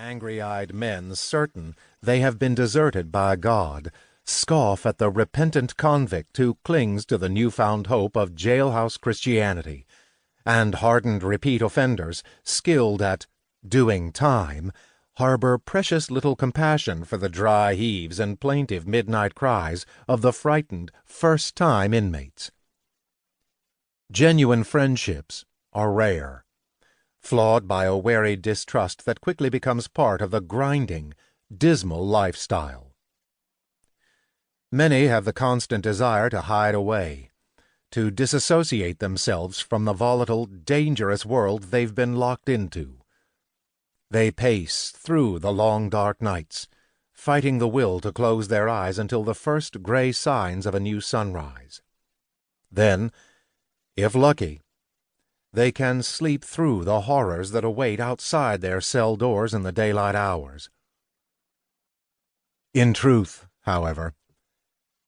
Angry-eyed men, certain they have been deserted by God, scoff at the repentant convict who clings to the newfound hope of jailhouse Christianity, and hardened repeat offenders, skilled at doing time, harbor precious little compassion for the dry heaves and plaintive midnight cries of the frightened first-time inmates. Genuine friendships are rare, flawed by a wary distrust that quickly becomes part of the grinding, dismal lifestyle. Many have the constant desire to hide away, to disassociate themselves from the volatile, dangerous world they've been locked into. They pace through the long dark nights, fighting the will to close their eyes until the first gray signs of a new sunrise. Then, if lucky, they can sleep through the horrors that await outside their cell doors in the daylight hours. In truth, however,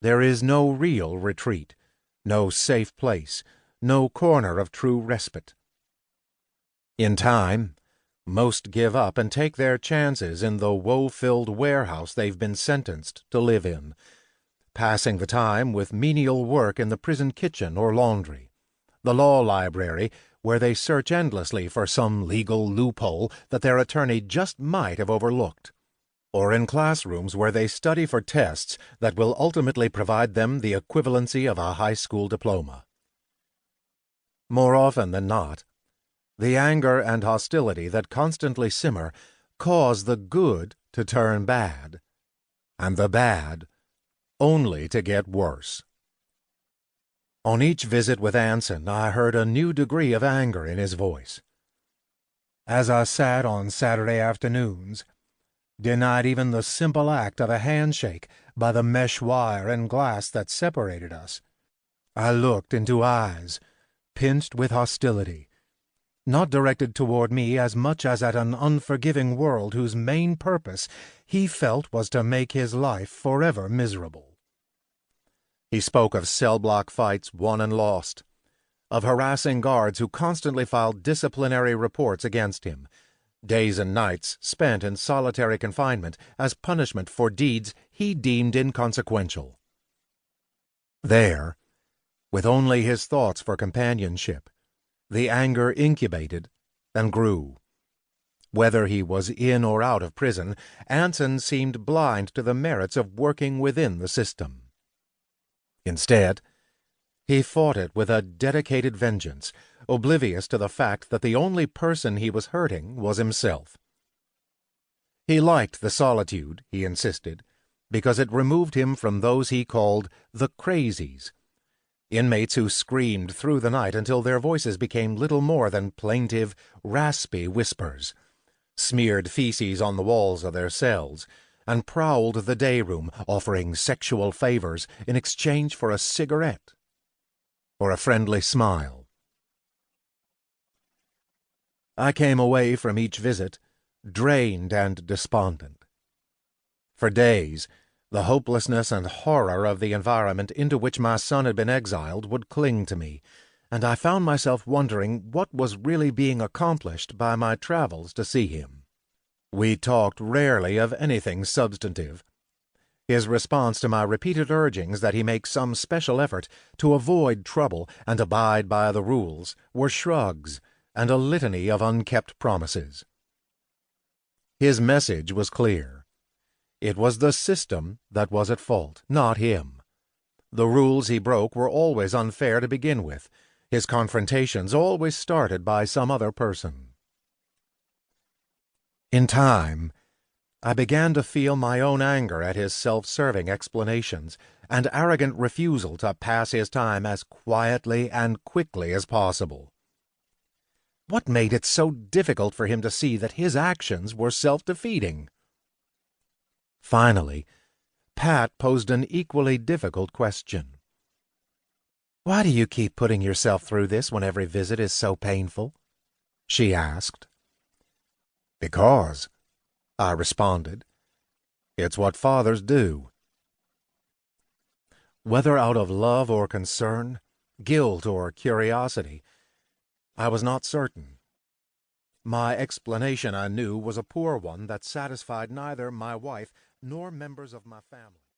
there is no real retreat, no safe place, no corner of true respite. In time, most give up and take their chances in the woe-filled warehouse they've been sentenced to live in, passing the time with menial work in the prison kitchen or laundry, the law library where they search endlessly for some legal loophole that their attorney just might have overlooked, or in classrooms where they study for tests that will ultimately provide them the equivalency of a high school diploma. More often than not, the anger and hostility that constantly simmer cause the good to turn bad, and the bad only to get worse. On each visit with Anson, I heard a new degree of anger in his voice. As I sat on Saturday afternoons, denied even the simple act of a handshake by the mesh wire and glass that separated us, I looked into eyes pinched with hostility, not directed toward me as much as at an unforgiving world whose main purpose he felt was to make his life forever miserable. He spoke of cell-block fights won and lost, of harassing guards who constantly filed disciplinary reports against him, days and nights spent in solitary confinement as punishment for deeds he deemed inconsequential. There, with only his thoughts for companionship, the anger incubated and grew. Whether he was in or out of prison, Anson seemed blind to the merits of working within the system. Instead, he fought it with a dedicated vengeance, oblivious to the fact that the only person he was hurting was himself. He liked the solitude, he insisted, because it removed him from those he called the crazies, inmates who screamed through the night until their voices became little more than plaintive, raspy whispers, smeared feces on the walls of their cells, and prowled the day room, offering sexual favors in exchange for a cigarette or a friendly smile. I came away from each visit drained and despondent. For days, the hopelessness and horror of the environment into which my son had been exiled would cling to me, and I found myself wondering what was really being accomplished by my travels to see him. We talked rarely of anything substantive. His response to my repeated urgings that he make some special effort to avoid trouble and abide by the rules were shrugs and a litany of unkept promises. His message was clear. It was the system that was at fault, not him. The rules he broke were always unfair to begin with. His confrontations always started by some other person. In time, I began to feel my own anger at his self-serving explanations and arrogant refusal to pass his time as quietly and quickly as possible. What made it so difficult for him to see that his actions were self-defeating? Finally, Pat posed an equally difficult question. "Why do you keep putting yourself through this when every visit is so painful?" she asked. "Because," I responded, "it's what fathers do." Whether out of love or concern, guilt or curiosity, I was not certain. My explanation, I knew, was a poor one that satisfied neither my wife nor members of my family.